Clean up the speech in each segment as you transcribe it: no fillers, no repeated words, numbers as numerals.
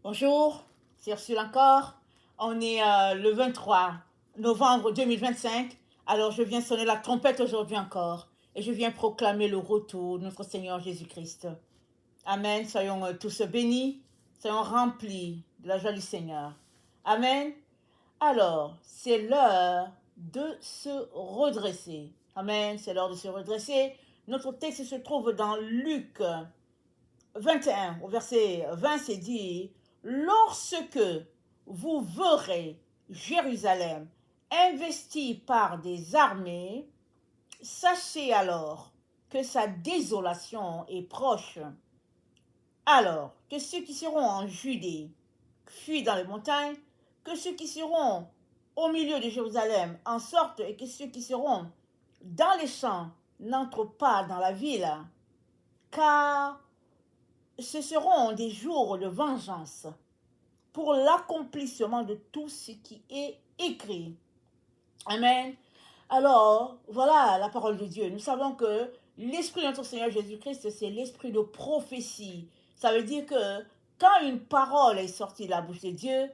Bonjour, c'est Ursule encore. On est le 23 novembre 2025. Alors je viens sonner la trompette aujourd'hui encore. Et je viens proclamer le retour de notre Seigneur Jésus-Christ. Amen. Soyons tous bénis. Soyons remplis de la joie du Seigneur. Amen. Alors, c'est l'heure de se redresser. Amen. C'est l'heure de se redresser. Notre texte se trouve dans Luc 21, au verset 20, c'est dit, lorsque vous verrez Jérusalem investie par des armées, sachez alors que sa désolation est proche. Alors que ceux qui seront en Judée fuient dans les montagnes, que ceux qui seront au milieu de Jérusalem en sortent, et que ceux qui seront dans les champs n'entrent pas dans la ville, car ce seront des jours de vengeance pour l'accomplissement de tout ce qui est écrit. Amen. Alors, voilà la parole de Dieu. Nous savons que l'esprit de notre Seigneur Jésus-Christ, c'est l'esprit de prophétie. Ça veut dire que quand une parole est sortie de la bouche de Dieu,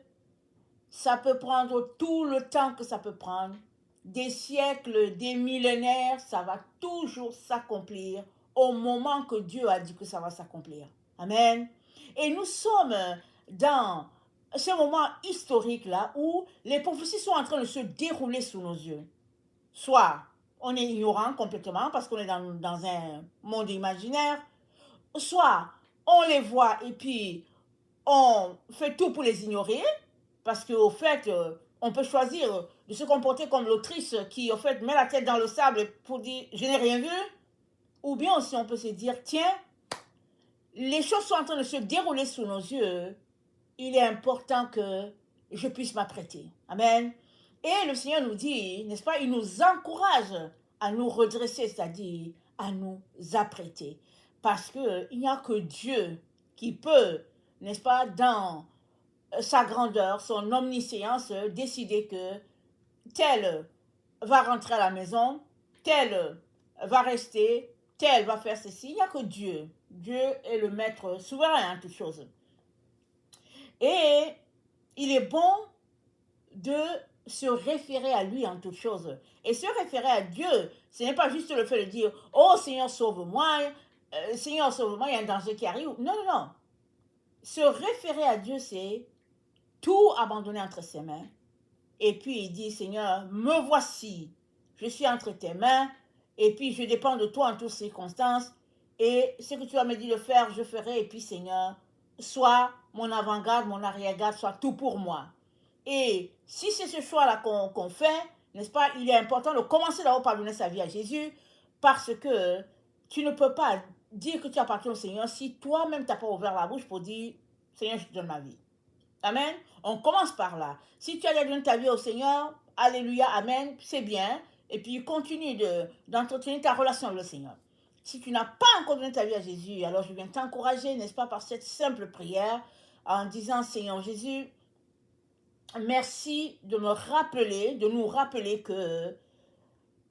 ça peut prendre tout le temps que ça peut prendre, des siècles, des millénaires, ça va toujours s'accomplir au moment que Dieu a dit que ça va s'accomplir. Amen. Et nous sommes dans ce moment historique-là où les prophéties sont en train de se dérouler sous nos yeux. Soit on est ignorant complètement parce qu'on est dans un monde imaginaire, soit on les voit et puis on fait tout pour les ignorer, parce qu'au fait, on peut choisir de se comporter comme l'autrice qui, au fait, met la tête dans le sable pour dire « je n'ai rien vu », ou bien aussi on peut se dire « tiens, les choses sont en train de se dérouler sous nos yeux, il est important que je puisse m'apprêter. » Amen. Et le Seigneur nous dit, n'est-ce pas, il nous encourage à nous redresser, c'est-à-dire à nous apprêter. Parce qu'il n'y a que Dieu qui peut, n'est-ce pas, dans sa grandeur, son omniscience, décider que tel va rentrer à la maison, tel va rester, tel va faire ceci. Il n'y a que Dieu. Dieu est le maître souverain en toutes choses. Et il est bon de se référer à lui en toutes choses. Et se référer à Dieu, ce n'est pas juste le fait de dire « Oh Seigneur, sauve-moi, Seigneur, sauve-moi, il y a un danger qui arrive. » Non, non, non. Se référer à Dieu, c'est tout abandonner entre ses mains. Et puis il dit, Seigneur, me voici, je suis entre tes mains, et puis je dépends de toi en toutes circonstances, et ce que tu as me dit de faire, je ferai, et puis Seigneur, sois mon avant-garde, mon arrière-garde, sois tout pour moi. Et si c'est ce choix-là qu'on fait, n'est-ce pas, il est important de commencer d'abord par donner sa vie à Jésus, parce que tu ne peux pas dire que tu appartiens au Seigneur si toi-même tu n'as pas ouvert la bouche pour dire, Seigneur, je te donne ma vie. Amen. On commence par là. Si tu as donné ta vie au Seigneur, alléluia, amen, c'est bien. Et puis continue d'entretenir ta relation avec le Seigneur. Si tu n'as pas encore donné ta vie à Jésus, alors je viens t'encourager, n'est-ce pas, par cette simple prière, en disant, Seigneur Jésus, merci de me rappeler, de nous rappeler que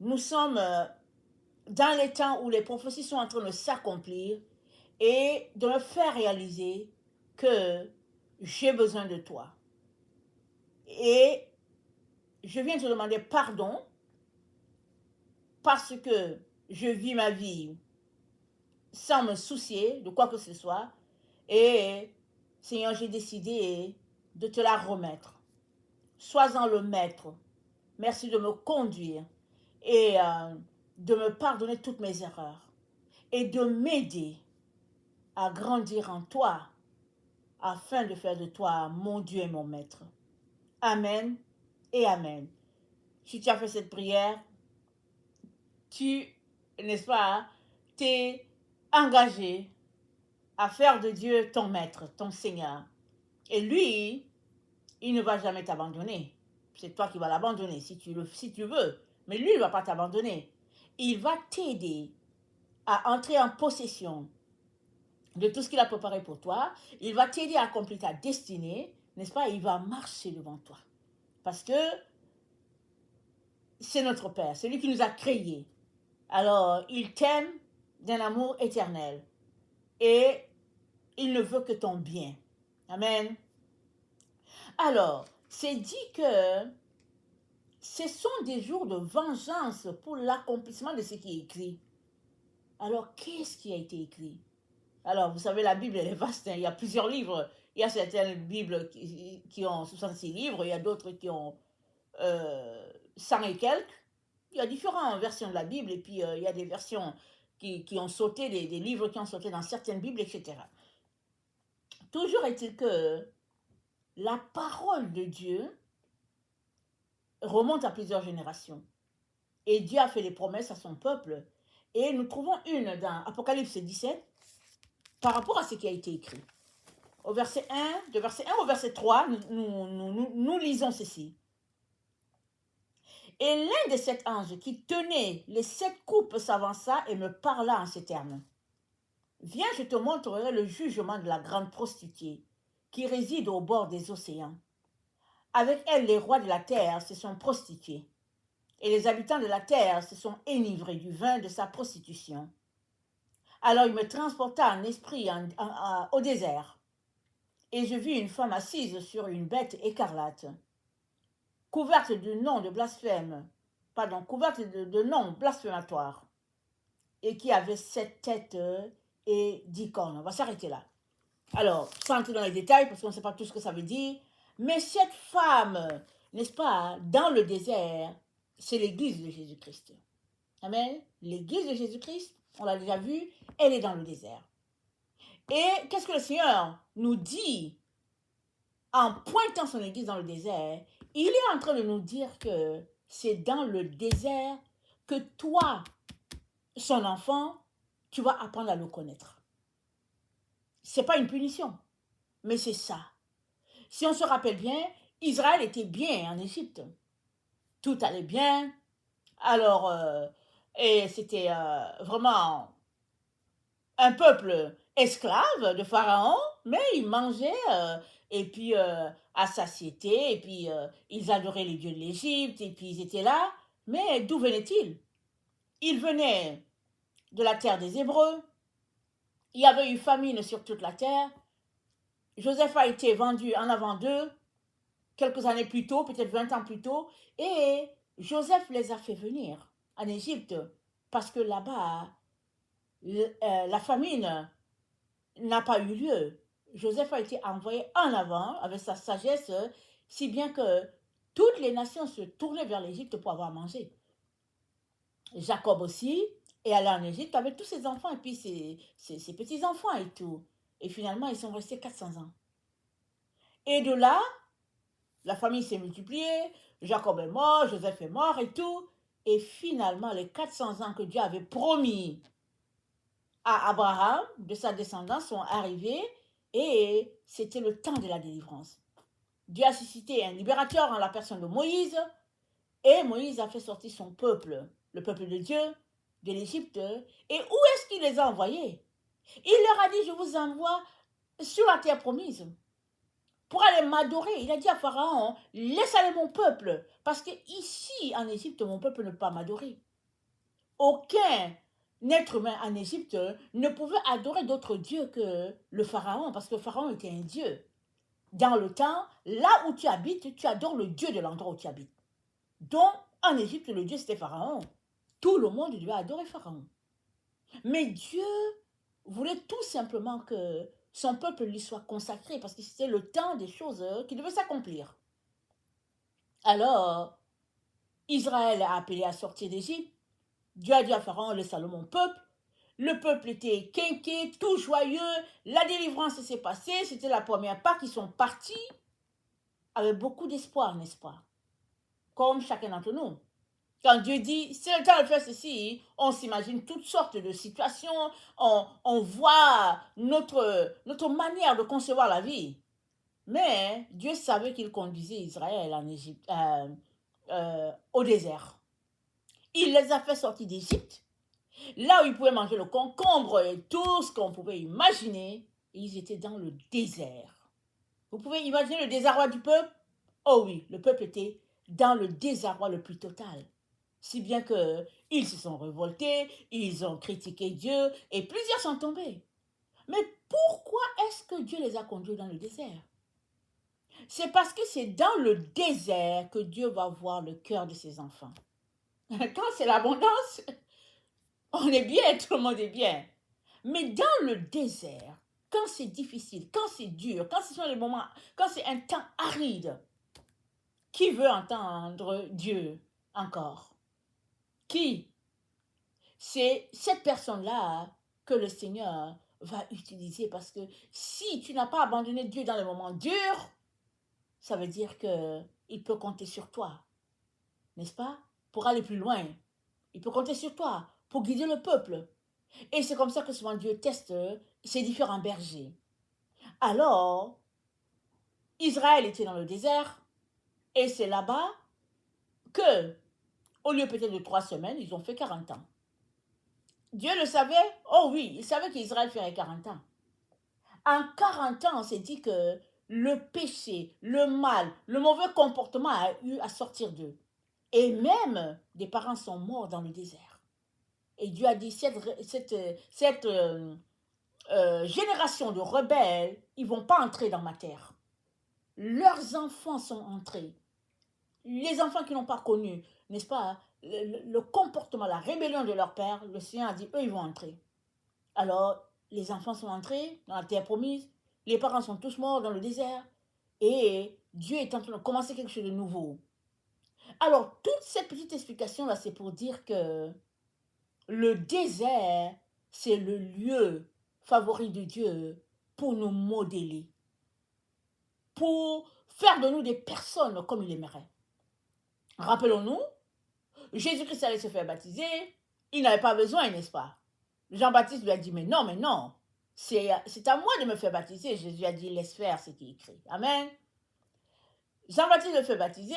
nous sommes dans les temps où les prophéties sont en train de s'accomplir et de me faire réaliser que j'ai besoin de toi. Et je viens te demander pardon parce que je vis ma vie sans me soucier de quoi que ce soit. Et Seigneur, j'ai décidé de te la remettre. Sois-en le maître. Merci de me conduire et de me pardonner toutes mes erreurs et de m'aider à grandir en toi afin de faire de toi mon Dieu et mon maître. Amen et amen. Si tu as fait cette prière, tu, n'est-ce pas, t'es engagé à faire de Dieu ton maître, ton Seigneur. Et lui, il ne va jamais t'abandonner. C'est toi qui vas l'abandonner si tu veux. Mais lui, il ne va pas t'abandonner. Il va t'aider à entrer en possession de tout ce qu'il a préparé pour toi. Il va t'aider à accomplir ta destinée, n'est-ce pas? Il va marcher devant toi. Parce que c'est notre Père, c'est lui qui nous a créés. Alors, il t'aime d'un amour éternel. Et il ne veut que ton bien. Amen. Alors, c'est dit que ce sont des jours de vengeance pour l'accomplissement de ce qui est écrit. Alors, qu'est-ce qui a été écrit? Alors, vous savez, la Bible, elle est vaste, hein. Il y a plusieurs livres. Il y a certaines Bibles qui ont 66 livres, il y a d'autres qui ont 100 et quelques. Il y a différentes versions de la Bible, et puis il y a des versions qui ont sauté, des livres qui ont sauté dans certaines Bibles, etc. Toujours est-il que la parole de Dieu remonte à plusieurs générations. Et Dieu a fait des promesses à son peuple. Et nous trouvons une dans Apocalypse 17 par rapport à ce qui a été écrit. Au verset 1, de verset 1 au verset 3, nous lisons ceci. Et l'un des 7 anges qui tenait les 7 coupes s'avança et me parla en ces termes. Viens, je te montrerai le jugement de la grande prostituée qui réside au bord des océans. Avec elle, les rois de la terre se sont prostitués, et les habitants de la terre se sont enivrés du vin de sa prostitution. Alors il me transporta en esprit au désert, et je vis une femme assise sur une bête écarlate, couverte de noms de blasphème, couverte de noms blasphématoires, et qui avait 7 têtes et 10 cornes. On va s'arrêter là. Alors, sans entrer dans les détails, parce qu'on ne sait pas tout ce que ça veut dire, mais cette femme, n'est-ce pas, dans le désert, c'est l'église de Jésus-Christ. Amen. L'église de Jésus-Christ, on l'a déjà vu, elle est dans le désert. Et qu'est-ce que le Seigneur nous dit en pointant son église dans le désert? Il est en train de nous dire que c'est dans le désert que toi, son enfant, tu vas apprendre à le connaître. Ce n'est pas une punition, mais c'est ça. Si on se rappelle bien, Israël était bien en Égypte. Tout allait bien. Alors, et c'était vraiment un peuple esclave de Pharaon, mais ils mangeaient et puis à satiété, et puis ils adoraient les dieux de l'Égypte, et puis ils étaient là. Mais d'où venaient-ils? Ils venaient de la terre des Hébreux. Il y avait eu famine sur toute la terre. Joseph a été vendu en avant d'eux quelques années plus tôt, peut-être 20 ans plus tôt, et Joseph les a fait venir en Égypte parce que là-bas, la famine n'a pas eu lieu. Joseph a été envoyé en avant avec sa sagesse, si bien que toutes les nations se tournaient vers l'Égypte pour avoir mangé. Jacob aussi est allé en Égypte avec tous ses enfants et puis ses petits-enfants et tout. Et finalement, ils sont restés 400 ans. Et de là, la famille s'est multipliée, Jacob est mort, Joseph est mort et tout. Et finalement, les 400 ans que Dieu avait promis à Abraham, de sa descendance, sont arrivés et c'était le temps de la délivrance. Dieu a suscité un libérateur en la personne de Moïse et Moïse a fait sortir son peuple, le peuple de Dieu, de l'Égypte. Et où est-ce qu'il les a envoyés? Il leur a dit, je vous envoie sur la terre promise pour aller m'adorer. Il a dit à Pharaon, laisse aller mon peuple, parce que ici, en Égypte, mon peuple ne peut pas m'adorer. Aucun être humain en Égypte ne pouvait adorer d'autres dieux que le Pharaon, parce que le Pharaon était un dieu. Dans le temps, là où tu habites, tu adores le dieu de l'endroit où tu habites. Donc, en Égypte, le dieu c'était Pharaon. Tout le monde devait adorer Pharaon. Mais Dieu voulait tout simplement que son peuple lui soit consacré, parce que c'était le temps des choses qui devaient s'accomplir. Alors, Israël a appelé à sortir d'Égypte. Dieu a dit à Pharaon, laisse-le mon peuple. Le peuple était quinqué, tout joyeux. La délivrance s'est passée. C'était la première part. Ils sont partis avec beaucoup d'espoir, n'est-ce pas? Comme chacun d'entre nous. Quand Dieu dit, c'est le temps de faire ceci, on s'imagine toutes sortes de situations, on voit notre manière de concevoir la vie. Mais Dieu savait qu'il conduisait Israël en Égypte, au désert. Il les a fait sortir d'Égypte, là où ils pouvaient manger le concombre et tout ce qu'on pouvait imaginer, et ils étaient dans le désert. Vous pouvez imaginer le désarroi du peuple? Oh oui, le peuple était dans le désarroi le plus total. Si bien qu'ils se sont révoltés, ils ont critiqué Dieu et plusieurs sont tombés. Mais pourquoi est-ce que Dieu les a conduits dans le désert? C'est parce que c'est dans le désert que Dieu va voir le cœur de ses enfants. Quand c'est l'abondance, on est bien, tout le monde est bien. Mais dans le désert, quand c'est difficile, quand c'est dur, quand ce sont les moments, quand c'est un temps aride, qui veut entendre Dieu encore? Qui? C'est cette personne-là que le Seigneur va utiliser parce que si tu n'as pas abandonné Dieu dans les moments durs, ça veut dire qu'il peut compter sur toi, n'est-ce pas? Pour aller plus loin. Il peut compter sur toi pour guider le peuple. Et c'est comme ça que souvent Dieu teste ses différents bergers. Alors, Israël était dans le désert et c'est là-bas que, au lieu peut-être de 3 semaines, ils ont fait 40 ans. Dieu le savait? Oh oui, il savait qu'Israël ferait 40 ans. En 40 ans, on s'est dit que le péché, le mal, le mauvais comportement a eu à sortir d'eux. Et même, des parents sont morts dans le désert. Et Dieu a dit, cette génération de rebelles, ils ne vont pas entrer dans ma terre. Leurs enfants sont entrés. Les enfants qui n'ont pas connu, n'est-ce pas, le comportement, la rébellion de leur père, le Seigneur a dit, eux, ils vont entrer. Alors, les enfants sont entrés dans la terre promise, les parents sont tous morts dans le désert, et Dieu est en train de commencer quelque chose de nouveau. Alors, toute cette petite explication-là, c'est pour dire que le désert, c'est le lieu favori de Dieu pour nous modeler, pour faire de nous des personnes comme il aimerait. Rappelons-nous, Jésus-Christ allait se faire baptiser, il n'avait pas besoin, n'est-ce pas? Jean-Baptiste lui a dit, mais non, c'est à moi de me faire baptiser. Jésus a dit, laisse faire ce qui est écrit. Amen. Jean-Baptiste le fait baptiser,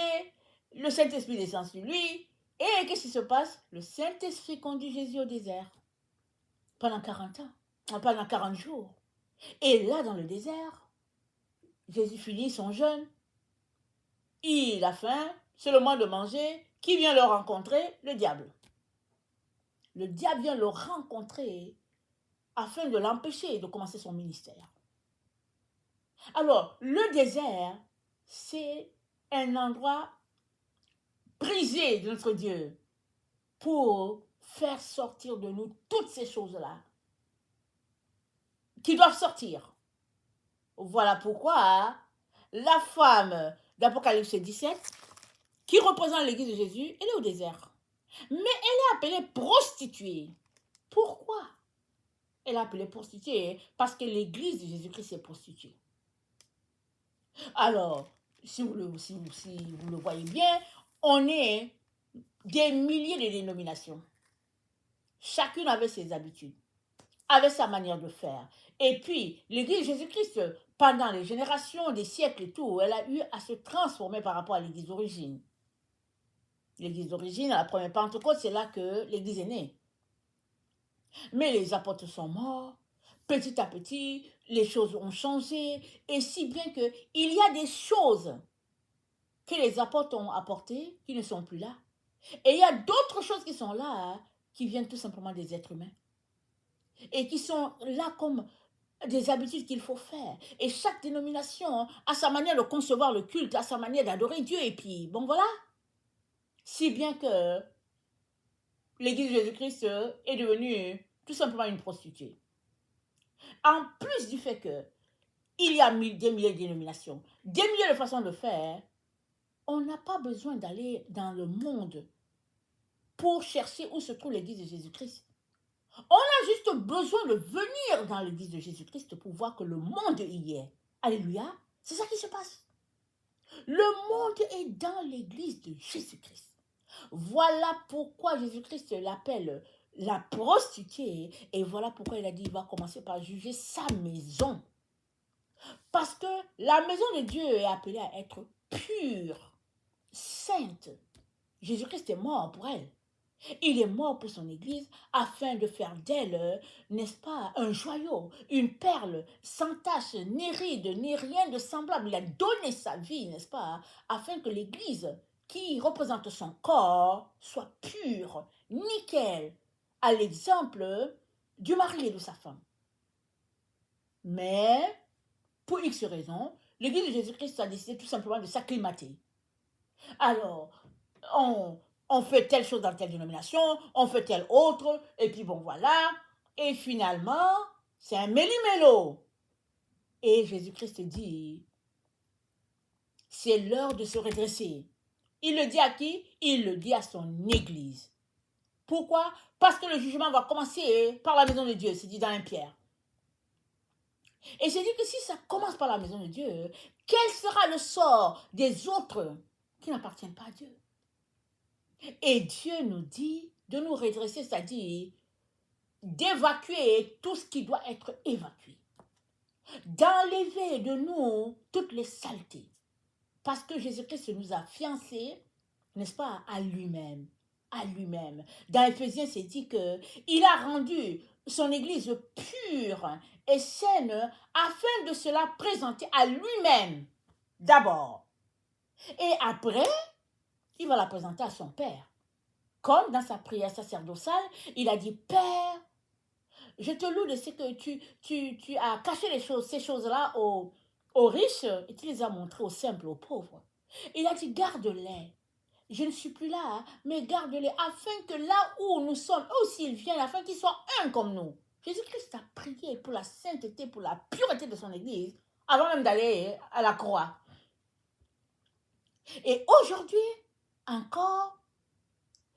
le Saint-Esprit descend sur lui, et qu'est-ce qui se passe? Le Saint-Esprit conduit Jésus au désert pendant 40 ans, pendant 40 jours. Et là, dans le désert, Jésus finit son jeûne, il a faim, c'est le moment de manger. Qui vient le rencontrer? Le diable. Le diable vient le rencontrer afin de l'empêcher de commencer son ministère. Alors, le désert, c'est un endroit prisé de notre Dieu pour faire sortir de nous toutes ces choses-là qui doivent sortir. Voilà pourquoi la femme d'Apocalypse 17, qui représente l'église de Jésus, elle est au désert. Mais elle est appelée prostituée. Pourquoi elle est appelée prostituée? Parce que l'église de Jésus-Christ est prostituée. Alors, si vous le voyez bien, on est des milliers de dénominations. Chacune avait ses habitudes, avait sa manière de faire. Et puis, l'église de Jésus-Christ, pendant les générations, des siècles et tout, elle a eu à se transformer par rapport à l'église d'origine. L'église d'origine, à la première Pentecôte, c'est là que l'église est née. Mais les apôtres sont morts. Petit à petit, les choses ont changé. Et si bien qu'il y a des choses que les apôtres ont apportées qui ne sont plus là. Et il y a d'autres choses qui sont là, hein, qui viennent tout simplement des êtres humains. Et qui sont là comme des habitudes qu'il faut faire. Et chaque dénomination a sa manière de concevoir le culte, a sa manière d'adorer Dieu. Et puis, bon voilà. Si bien que l'église de Jésus-Christ est devenue tout simplement une prostituée. En plus du fait qu'il y a des milliers de dénominations, des milliers de façons de faire, on n'a pas besoin d'aller dans le monde pour chercher où se trouve l'église de Jésus-Christ. On a juste besoin de venir dans l'église de Jésus-Christ pour voir que le monde y est. Alléluia. C'est ça qui se passe. Le monde est dans l'église de Jésus-Christ. Voilà pourquoi Jésus-Christ l'appelle la prostituée. Et voilà pourquoi il a dit, il va commencer par juger sa maison. Parce que la maison de Dieu est appelée à être pure, sainte. Jésus-Christ est mort pour elle. Il est mort pour son église afin de faire d'elle, n'est-ce pas, un joyau, une perle, sans tache, ni ride, ni rien de semblable. Il a donné sa vie, n'est-ce pas, afin que l'église, qui représente son corps, soit pure, nickel, à l'exemple du mari et de sa femme. Mais, pour X raisons, l'Église de Jésus-Christ a décidé tout simplement de s'acclimater. Alors, on fait telle chose dans telle dénomination, on fait telle autre, et puis bon, voilà. Et finalement, c'est un méli-mélo. Et Jésus-Christ dit, c'est l'heure de se redresser. Il le dit à qui? Il le dit à son Église. Pourquoi? Parce que le jugement va commencer par la maison de Dieu, c'est dit dans 1 Pierre. Et c'est dit que si ça commence par la maison de Dieu, quel sera le sort des autres qui n'appartiennent pas à Dieu? Et Dieu nous dit de nous redresser, c'est-à-dire d'évacuer tout ce qui doit être évacué. D'enlever de nous toutes les saletés. Parce que Jésus-Christ nous a fiancés, n'est-ce pas, à lui-même. À lui-même. Dans Éphésiens, c'est dit qu'il a rendu son Église pure et saine afin de se la présenter à lui-même d'abord. Et après, il va la présenter à son Père. Comme dans sa prière sacerdotale, il a dit, Père, je te loue de ce que tu as caché ces choses-là aux riches et tu les as montrées aux simples, aux pauvres. Il a dit, garde-les. Je ne suis plus là, hein, mais garde-les afin que là où nous sommes, eux aussi ils viennent, afin qu'ils soient un comme nous. Jésus-Christ a prié pour la sainteté, pour la pureté de son Église, avant même d'aller à la croix. Et aujourd'hui, encore,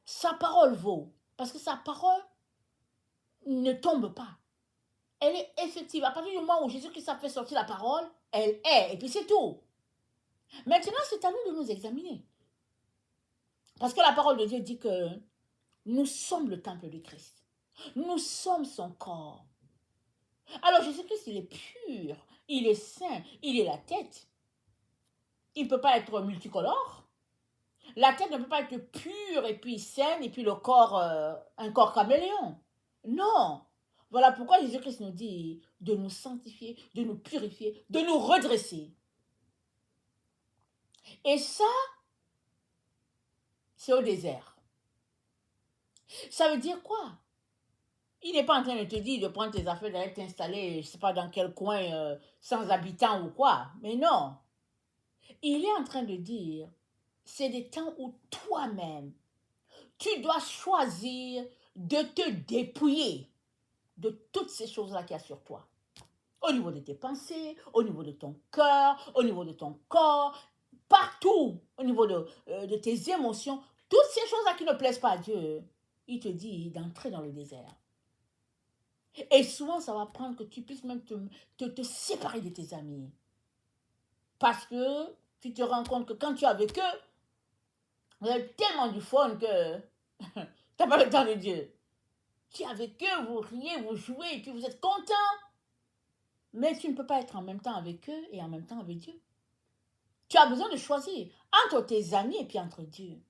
sa parole vaut. Parce que sa parole ne tombe pas. Elle est effective. À partir du moment où Jésus-Christ a fait sortir la parole, elle est. Et puis c'est tout. Maintenant, c'est à nous de nous examiner. Parce que la parole de Dieu dit que nous sommes le temple de Christ. Nous sommes son corps. Alors Jésus-Christ, il est pur, il est saint, il est la tête. Il ne peut pas être multicolore. La tête ne peut pas être pure et puis saine et puis le corps, un corps caméléon. Non. Voilà pourquoi Jésus-Christ nous dit de nous sanctifier, de nous purifier, de nous redresser. Et ça, c'est au désert. Ça veut dire quoi? Il n'est pas en train de te dire de prendre tes affaires, d'aller t'installer, je ne sais pas dans quel coin, sans habitants ou quoi. Mais non. Il est en train de dire, c'est des temps où toi-même, tu dois choisir de te dépouiller de toutes ces choses-là qu'il y a sur toi. Au niveau de tes pensées, au niveau de ton cœur, au niveau de ton corps, partout, au niveau de tes émotions, toutes ces choses-là qui ne plaisent pas à Dieu, il te dit d'entrer dans le désert. Et souvent, ça va prendre que tu puisses même te séparer de tes amis. Parce que tu te rends compte que quand tu es avec eux, vous avez tellement du fun que tu n'as pas le temps de Dieu. Tu es avec eux, vous riez, vous jouez, et puis vous êtes content. Mais tu ne peux pas être en même temps avec eux et en même temps avec Dieu. Tu as besoin de choisir entre tes amis et puis entre Dieu.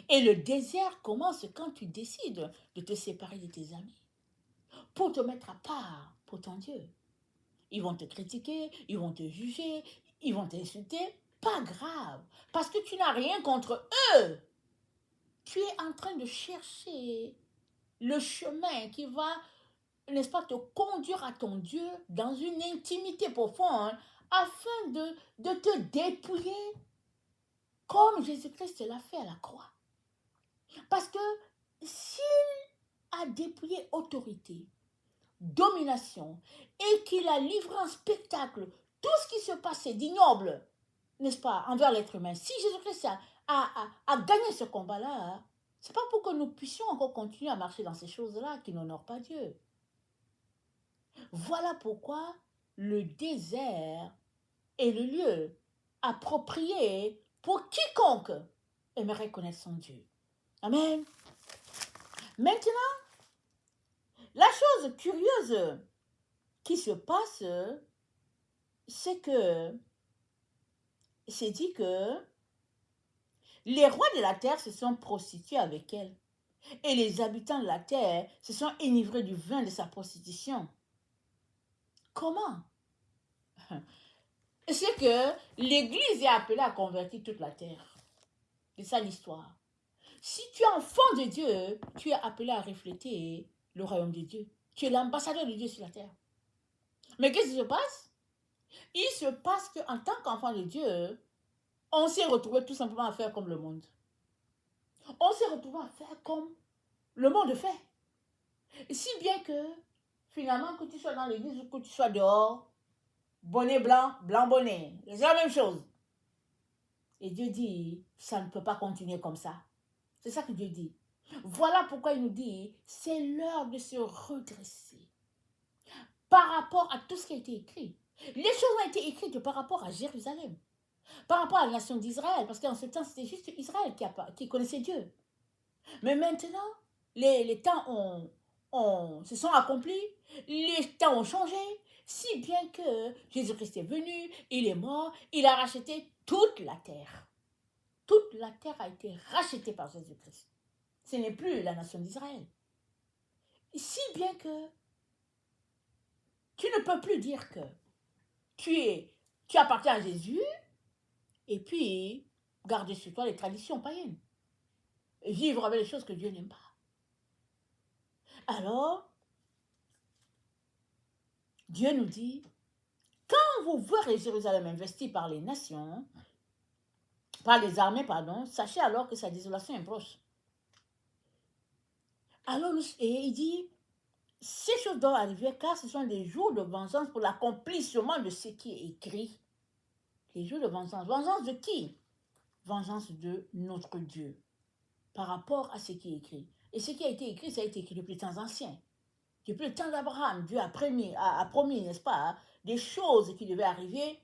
Et le désert commence quand tu décides de te séparer de tes amis pour te mettre à part pour ton Dieu. Ils vont te critiquer, ils vont te juger, ils vont t'insulter. Pas grave, parce que tu n'as rien contre eux. Tu es en train de chercher le chemin qui va, n'est-ce pas, te conduire à ton Dieu dans une intimité profonde afin de te dépouiller comme Jésus-Christ l'a fait à la croix. Parce que s'il a dépouillé autorité, domination et qu'il a livré en spectacle tout ce qui se passait d'ignoble, n'est-ce pas, envers l'être humain, si Jésus-Christ a gagné ce combat-là, c'est pas pour que nous puissions encore continuer à marcher dans ces choses-là qui n'honorent pas Dieu. Voilà pourquoi le désert est le lieu approprié pour quiconque aimerait connaître son Dieu. Amen. Maintenant, la chose curieuse qui se passe, c'est que c'est dit que les rois de la terre se sont prostitués avec elle. Et les habitants de la terre se sont enivrés du vin de sa prostitution. Comment? C'est que l'Église est appelée à convertir toute la terre. C'est ça l'histoire. Si tu es enfant de Dieu, tu es appelé à refléter le royaume de Dieu. Tu es l'ambassadeur de Dieu sur la terre. Mais qu'est-ce qui se passe? Il se passe qu'en tant qu'enfant de Dieu, on s'est retrouvé tout simplement à faire comme le monde. On s'est retrouvé à faire comme le monde fait. Et si bien que, finalement, que tu sois dans l'église ou que tu sois dehors, bonnet blanc, blanc bonnet, c'est la même chose. Et Dieu dit, ça ne peut pas continuer comme ça. C'est ça que Dieu dit. Voilà pourquoi il nous dit, c'est l'heure de se redresser par rapport à tout ce qui a été écrit. Les choses ont été écrites par rapport à Jérusalem, par rapport à la nation d'Israël, parce qu'en ce temps, c'était juste Israël qui connaissait Dieu. Mais maintenant, les temps se sont accomplis, les temps ont changé, si bien que Jésus-Christ est venu, il est mort, il a racheté toute la terre. Toute la terre a été rachetée par Jésus-Christ. Ce n'est plus la nation d'Israël. Si bien que tu ne peux plus dire que tu appartiens à Jésus et puis garder sur toi les traditions païennes. Et vivre avec les choses que Dieu n'aime pas. Alors, Dieu nous dit, quand vous verrez Jérusalem investie par les nations, par les armées, pardon, sachez alors que sa désolation est proche. Alors, et il dit, ces choses doivent arriver car ce sont des jours de vengeance pour l'accomplissement de ce qui est écrit. Les jours de vengeance. Vengeance de qui? Vengeance de notre Dieu par rapport à ce qui est écrit. Et ce qui a été écrit, ça a été écrit depuis les temps anciens. Depuis le temps d'Abraham, Dieu a promis, n'est-ce pas, des choses qui devaient arriver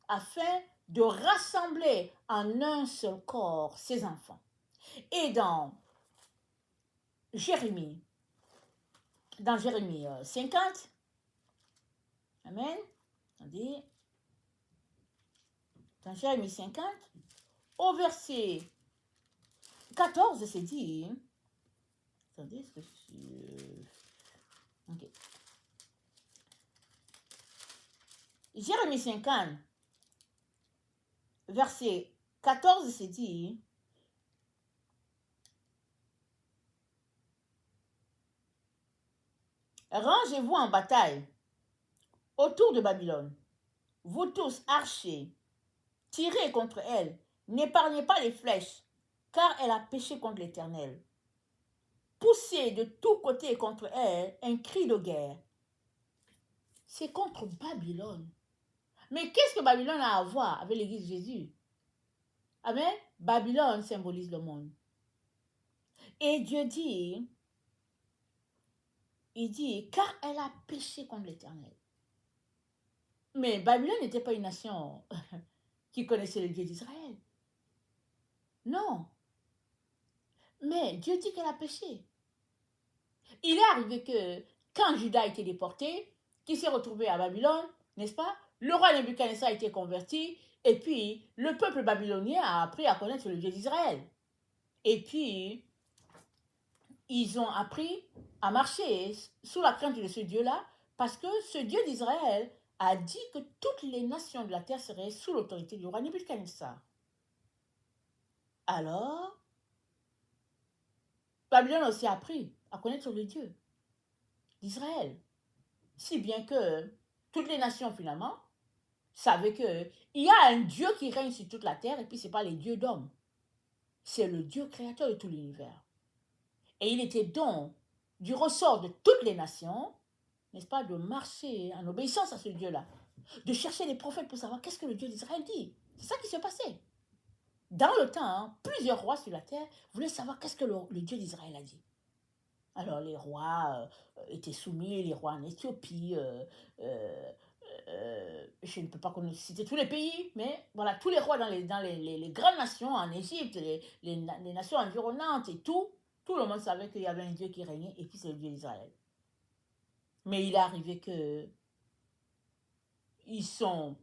afin de rassembler en un seul corps ses enfants. Et dans Jérémie 50, amen, attendez, dans Jérémie 50, au verset 14, c'est dit, attendez, est-ce que ok. Jérémie 50, verset 14, c'est dit, rangez-vous en bataille autour de Babylone, vous tous archers, tirez contre elle, n'épargnez pas les flèches, car elle a péché contre l'Éternel. Poussez de tous côtés contre elle un cri de guerre. C'est contre Babylone. Mais qu'est-ce que Babylone a à voir avec l'église de Jésus? Amen. Babylone symbolise le monde. Et Dieu dit, il dit, car elle a péché contre l'Éternel. Mais Babylone n'était pas une nation qui connaissait le Dieu d'Israël. Non. Mais Dieu dit qu'elle a péché. Il est arrivé que quand Juda a été déporté, qui s'est retrouvé à Babylone, n'est-ce pas? Le roi Nebuchadnezzar a été converti et puis le peuple babylonien a appris à connaître le Dieu d'Israël. Et puis, ils ont appris à marcher sous la crainte de ce Dieu-là parce que ce Dieu d'Israël a dit que toutes les nations de la terre seraient sous l'autorité du roi Nebuchadnezzar. Alors, Babylone a aussi appris à connaître le Dieu d'Israël. Si bien que toutes les nations, finalement, savaient qu'il y a un Dieu qui règne sur toute la terre et puis ce n'est pas les dieux d'hommes. C'est le Dieu créateur de tout l'univers. Et il était donc du ressort de toutes les nations, n'est-ce pas, de marcher en obéissance à ce Dieu-là, de chercher les prophètes pour savoir qu'est-ce que le Dieu d'Israël dit. C'est ça qui se passait. Dans le temps, plusieurs rois sur la terre voulaient savoir qu'est-ce que le Dieu d'Israël a dit. Alors les rois étaient soumis, les rois en Éthiopie, je ne peux pas citer tous les pays, mais voilà, tous les rois dans les grandes nations, en Égypte, les nations environnantes et tout le monde savait qu'il y avait un Dieu qui régnait et puis c'est le Dieu d'Israël. Mais il est arrivé que ils sont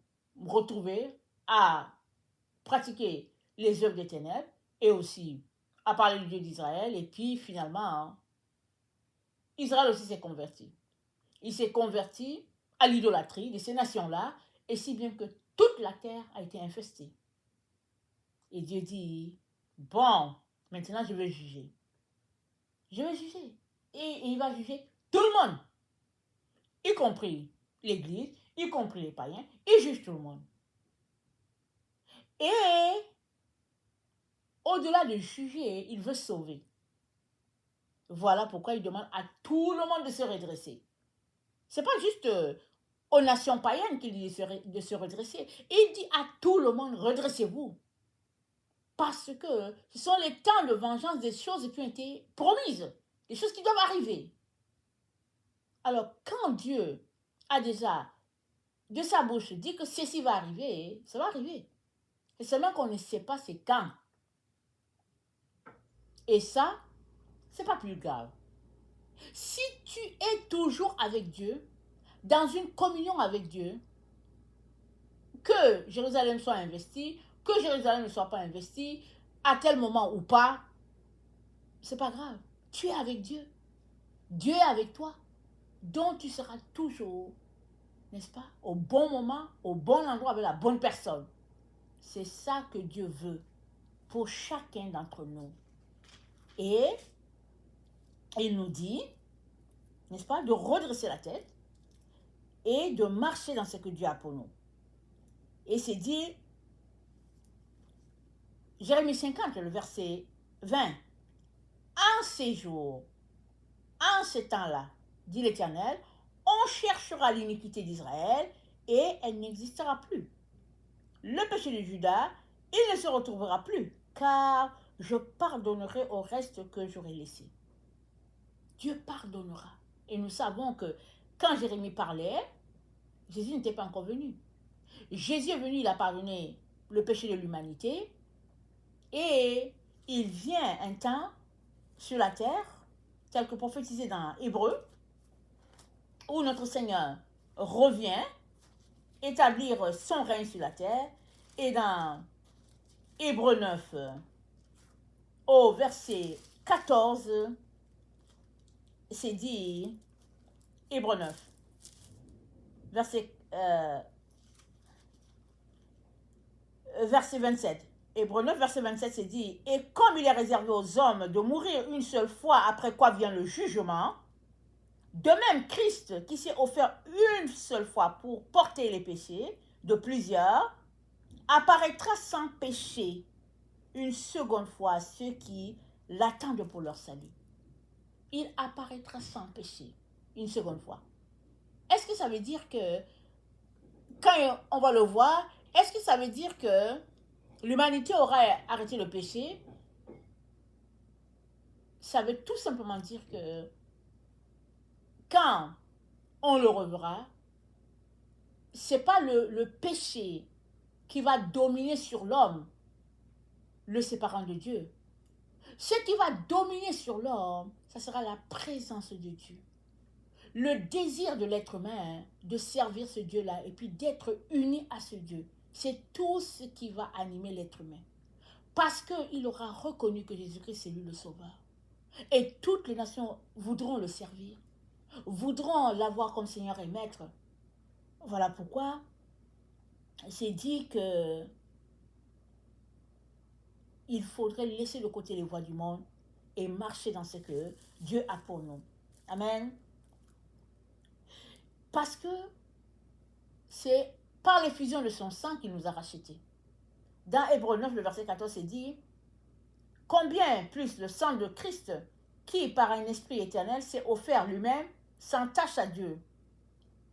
retrouvés à pratiquer les œuvres des ténèbres et aussi à parler du Dieu d'Israël et puis finalement, Israël aussi s'est converti. Il s'est converti à l'idolâtrie de ces nations-là, et si bien que toute la terre a été infestée. Et Dieu dit, bon, maintenant je vais juger. Je vais juger. Et il va juger tout le monde, y compris l'Église, y compris les païens, il juge tout le monde. Et au-delà de juger, il veut sauver. Voilà pourquoi il demande à tout le monde de se redresser. C'est pas juste aux nations païennes qu'il dit de se redresser. Il dit à tout le monde, redressez-vous. Parce que ce sont les temps de vengeance des choses qui ont été promises, des choses qui doivent arriver. Alors, quand Dieu a déjà, de sa bouche, dit que ceci va arriver, ça va arriver. C'est seulement qu'on ne sait pas c'est quand. Et ça, c'est pas plus grave. Si tu es toujours avec Dieu, dans une communion avec Dieu, que Jérusalem soit investie, que Jérusalem ne soit pas investie, à tel moment ou pas, c'est pas grave. Tu es avec Dieu. Dieu est avec toi. Donc tu seras toujours, n'est-ce pas, au bon moment, au bon endroit, avec la bonne personne. C'est ça que Dieu veut pour chacun d'entre nous. Et il nous dit, n'est-ce pas, de redresser la tête et de marcher dans ce que Dieu a pour nous. Et c'est dit, Jérémie 50, le verset 20. En ces jours, en ce temps-là, dit l'Éternel, on cherchera l'iniquité d'Israël et elle n'existera plus. Le péché de Juda, il ne se retrouvera plus, car je pardonnerai au reste que j'aurai laissé. Dieu pardonnera. Et nous savons que quand Jérémie parlait, Jésus n'était pas encore venu. Jésus est venu, il a pardonné le péché de l'humanité. Et il vient un temps sur la terre, tel que prophétisé dans Hébreu, où notre Seigneur revient établir son règne sur la terre. Et dans Hébreu 9, au verset 14, c'est dit, Hébreu 9, verset 27. Hébreu 9, verset 27, c'est dit, et comme il est réservé aux hommes de mourir une seule fois, après quoi vient le jugement, de même Christ, qui s'est offert une seule fois pour porter les péchés de plusieurs, apparaîtra sans péché une seconde fois à ceux qui l'attendent pour leur salut. Il apparaîtra sans péché une seconde fois. Est-ce que ça veut dire que, quand on va le voir, est-ce que ça veut dire que l'humanité aura arrêté le péché? Ça veut tout simplement dire que quand on le reverra, c'est pas le péché qui va dominer sur l'homme, le séparant de Dieu. Ce qui va dominer sur l'homme, ça sera la présence de Dieu. Le désir de l'être humain de servir ce Dieu-là et puis d'être uni à ce Dieu. C'est tout ce qui va animer l'être humain. Parce qu'il aura reconnu que Jésus-Christ, c'est lui le Sauveur. Et toutes les nations voudront le servir, voudront l'avoir comme Seigneur et Maître. Voilà pourquoi c'est dit que il faudrait laisser de côté les voies du monde et marcher dans ce que Dieu a pour nous. Amen. Parce que c'est par l'effusion de son sang qu'il nous a rachetés. Dans Hébreu 9, le verset 14, c'est dit, combien plus le sang de Christ, qui par un esprit éternel s'est offert lui-même sans tache à Dieu,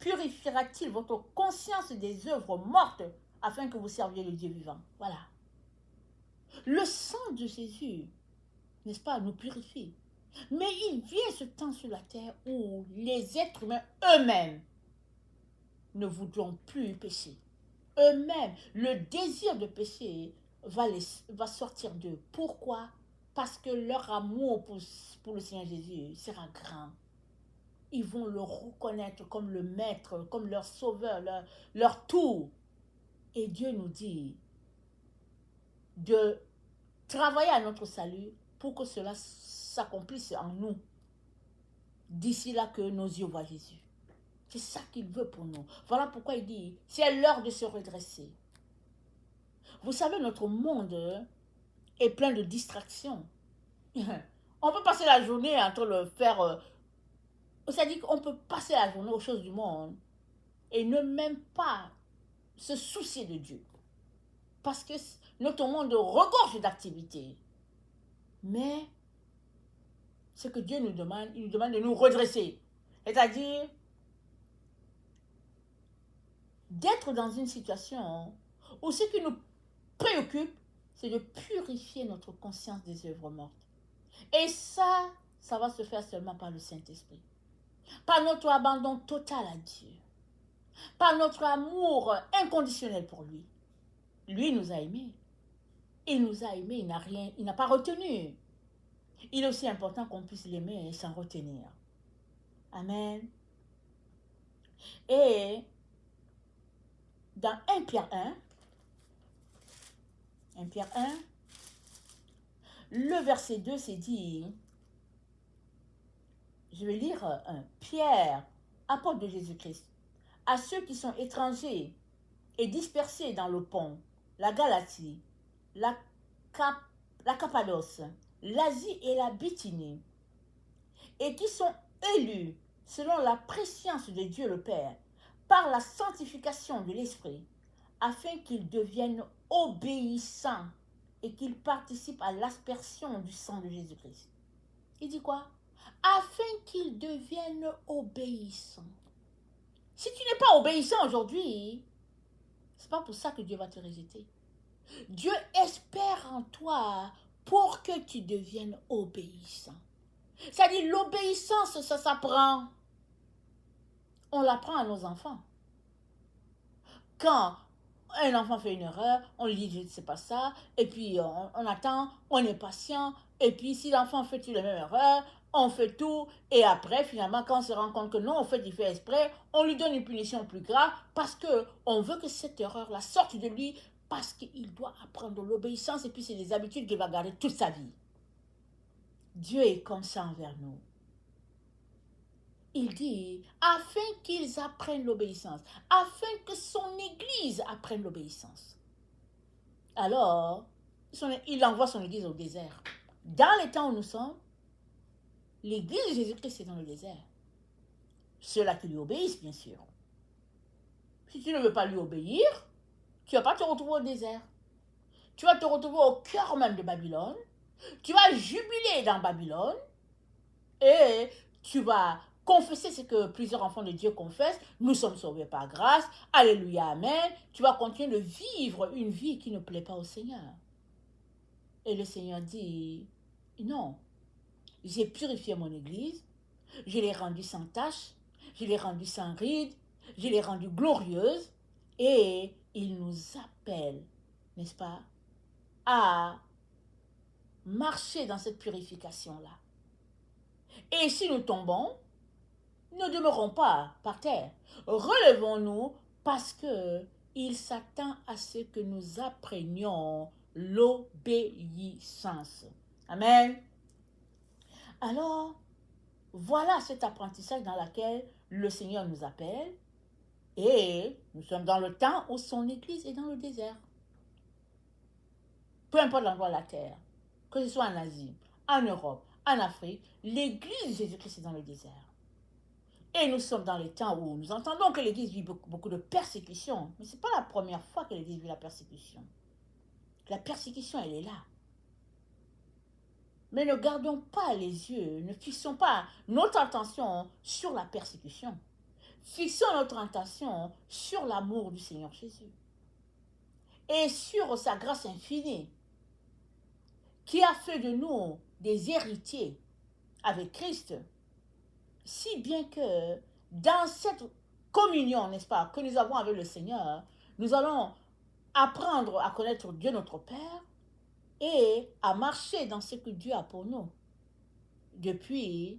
purifiera-t-il votre conscience des œuvres mortes afin que vous serviez le Dieu vivant? Voilà. Le sang de Jésus, n'est-ce pas, nous purifie. Mais il vient ce temps sur la terre où les êtres humains eux-mêmes ne voudront plus pécher. Eux-mêmes, le désir de pécher va sortir d'eux. Pourquoi? Parce que leur amour pour le Seigneur Jésus sera grand. Ils vont le reconnaître comme le Maître, comme leur Sauveur, leur tout. Et Dieu nous dit de travailler à notre salut pour que cela s'accomplisse en nous. D'ici là que nos yeux voient Jésus. C'est ça qu'il veut pour nous. Voilà pourquoi il dit, c'est l'heure de se redresser. Vous savez, notre monde est plein de distractions. On peut passer la journée en train de faire... c'est-à-dire qu'on peut passer la journée aux choses du monde et ne même pas se soucier de Dieu. Parce que notre monde regorge d'activités. Mais ce que Dieu nous demande, il nous demande de nous redresser. C'est-à-dire d'être dans une situation où ce qui nous préoccupe, c'est de purifier notre conscience des œuvres mortes. Et ça va se faire seulement par le Saint-Esprit. Par notre abandon total à Dieu. Par notre amour inconditionnel pour lui. Lui nous a aimés. Il nous a aimés, il n'a pas retenu. Il est aussi important qu'on puisse l'aimer sans retenir. Amen. Et dans 1 Pierre 1, le verset 2, c'est dit, je vais lire Pierre, apôtre de Jésus-Christ, à ceux qui sont étrangers et dispersés dans le Pont, la Galatie, la Cappadoce, l'Asie et la Bithynie, et qui sont élus selon la prescience de Dieu le Père, par la sanctification de l'Esprit, afin qu'ils deviennent obéissants et qu'ils participent à l'aspersion du sang de Jésus-Christ. Il dit quoi? Afin qu'ils deviennent obéissants. Si tu n'es pas obéissant aujourd'hui, c'est pas pour ça que Dieu va te rejeter. Dieu espère en toi pour que tu deviennes obéissant. C'est-à-dire l'obéissance, ça s'apprend. On l'apprend à nos enfants. Quand un enfant fait une erreur, on lui dit, c'est pas ça, et puis on attend, on est patient, et puis si l'enfant fait la même erreur, on fait tout, et après, finalement, quand on se rend compte que non, en fait, il fait exprès, on lui donne une punition plus grave, parce qu'on veut que cette erreur-là sorte de lui, parce qu'il doit apprendre l'obéissance, et puis c'est des habitudes qu'il va garder toute sa vie. Dieu est comme ça envers nous. Il dit, afin qu'ils apprennent l'obéissance, afin que son Église apprenne l'obéissance. Alors, il envoie son Église au désert. Dans les temps où nous sommes, l'Église de Jésus-Christ est dans le désert. Ceux-là qui lui obéissent, bien sûr. Si tu ne veux pas lui obéir, tu ne vas pas te retrouver au désert. Tu vas te retrouver au cœur même de Babylone. Tu vas jubiler dans Babylone. Et tu vas confesser ce que plusieurs enfants de Dieu confessent. Nous sommes sauvés par grâce. Alléluia, amen. Tu vas continuer de vivre une vie qui ne plaît pas au Seigneur. Et le Seigneur dit, non, j'ai purifié mon Église. Je l'ai rendue sans tache. Je l'ai rendue sans ride. Je l'ai rendue glorieuse. Et il nous appelle, n'est-ce pas, à marcher dans cette purification-là. Et si nous tombons, ne demeurons pas par terre. Relevons-nous parce qu'il s'attend à ce que nous apprenions l'obéissance. Amen. Alors, voilà cet apprentissage dans lequel le Seigneur nous appelle. Et nous sommes dans le temps où son Église est dans le désert. Peu importe l'endroit de la terre, que ce soit en Asie, en Europe, en Afrique, l'Église de Jésus-Christ est dans le désert. Et nous sommes dans les temps où nous entendons que l'Église vit beaucoup de persécutions. Mais ce n'est pas la première fois que l'Église vit la persécution. La persécution, elle est là. Mais ne gardons pas les yeux, ne fixons pas notre attention sur la persécution. Fixons notre attention sur l'amour du Seigneur Jésus. Et sur sa grâce infinie, qui a fait de nous des héritiers avec Christ, si bien que dans cette communion, n'est-ce pas, que nous avons avec le Seigneur, nous allons apprendre à connaître Dieu notre Père et à marcher dans ce que Dieu a pour nous depuis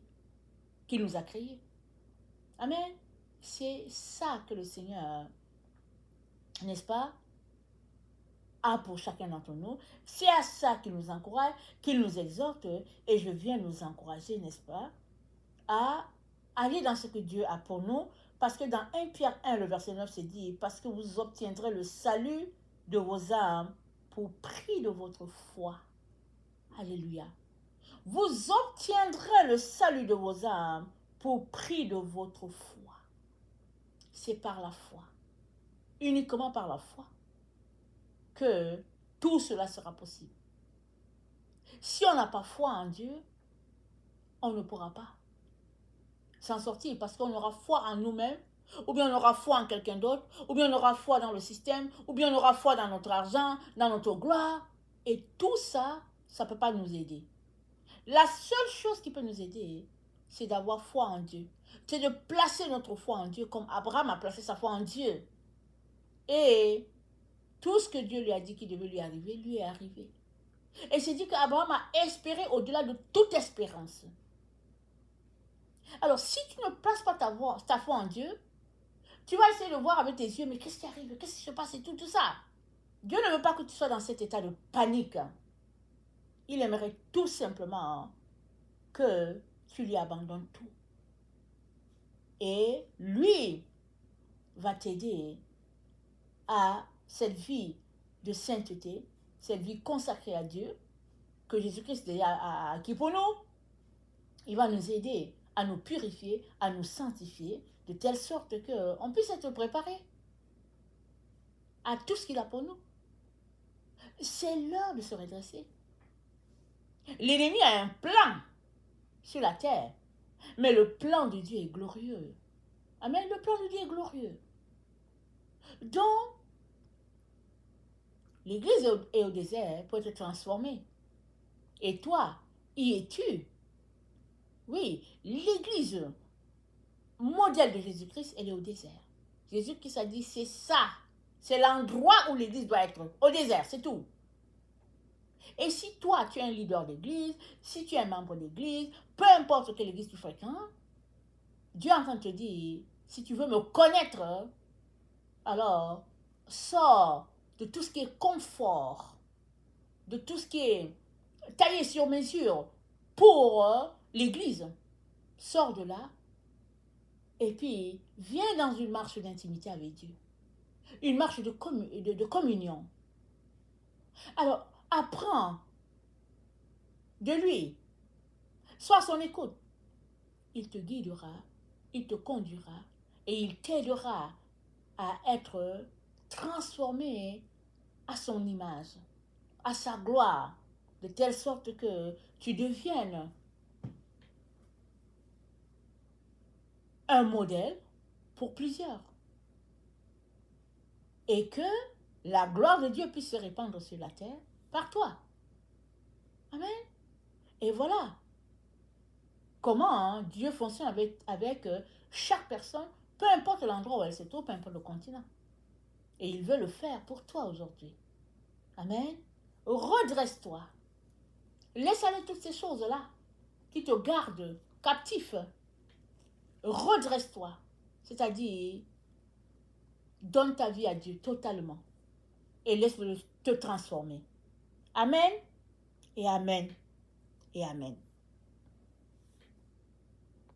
qu'il nous a créés. Amen. C'est ça que le Seigneur, n'est-ce pas, a pour chacun d'entre nous. C'est à ça qu'il nous encourage, qu'il nous exhorte, et je viens nous encourager, n'est-ce pas, à aller dans ce que Dieu a pour nous, parce que dans 1 Pierre 1, le verset 9, c'est dit, parce que vous obtiendrez le salut de vos âmes pour prix de votre foi. Alléluia. Vous obtiendrez le salut de vos âmes pour prix de votre foi. c'est par la foi, uniquement par la foi, que tout cela sera possible. Si on n'a pas foi en Dieu, on ne pourra pas s'en sortir parce qu'on aura foi en nous-mêmes, ou bien on aura foi en quelqu'un d'autre, ou bien on aura foi dans le système, ou bien on aura foi dans notre argent, dans notre gloire. Et tout ça, ça ne peut pas nous aider. La seule chose qui peut nous aider, c'est d'avoir foi en Dieu. C'est de placer notre foi en Dieu comme Abraham a placé sa foi en Dieu. Et tout ce que Dieu lui a dit qu'il devait lui est arrivé. Et c'est dit qu'Abraham a espéré au-delà de toute espérance. Alors, si tu ne places pas ta foi en Dieu, tu vas essayer de voir avec tes yeux, mais qu'est-ce qui arrive? Qu'est-ce qui se passe et tout ça? Dieu ne veut pas que tu sois dans cet état de panique. Il aimerait tout simplement que tu lui abandonnes tout. Et lui va t'aider à cette vie de sainteté, cette vie consacrée à Dieu, que Jésus-Christ a acquis pour nous. Il va nous aider à nous purifier, à nous sanctifier, de telle sorte qu'on puisse être préparé à tout ce qu'il a pour nous. C'est l'heure de se redresser. L'ennemi a un plan sur la terre, mais le plan de Dieu est glorieux. Amen, le plan de Dieu est glorieux. Donc, l'église est au désert pour être transformée. Et toi, y es-tu? Oui, l'église modèle de Jésus-Christ, elle est au désert. Jésus-Christ a dit, c'est ça. C'est l'endroit où l'église doit être. Au désert, c'est tout. Et si toi, tu es un leader d'église, si tu es un membre d'église, peu importe quelle église tu fréquentes, Dieu est en train de te dire, si tu veux me connaître, alors sors de tout ce qui est confort, de tout ce qui est taillé sur mesure pour l'église. Sors de là et puis viens dans une marche d'intimité avec Dieu. Une marche de communion. Alors, apprends de lui. Sois à son écoute. Il te guidera, il te conduira et il t'aidera à être transformé à son image, à sa gloire, de telle sorte que tu deviennes un modèle pour plusieurs. Et que la gloire de Dieu puisse se répandre sur la terre par toi. Amen. Et voilà comment Dieu fonctionne avec chaque personne, peu importe l'endroit où elle se trouve, peu importe le continent. Et il veut le faire pour toi aujourd'hui. Amen. Redresse-toi. Laisse aller toutes ces choses-là qui te gardent captif. Redresse-toi. C'est-à-dire, donne ta vie à Dieu totalement. Et laisse-le te transformer. Amen. Et amen. Et amen.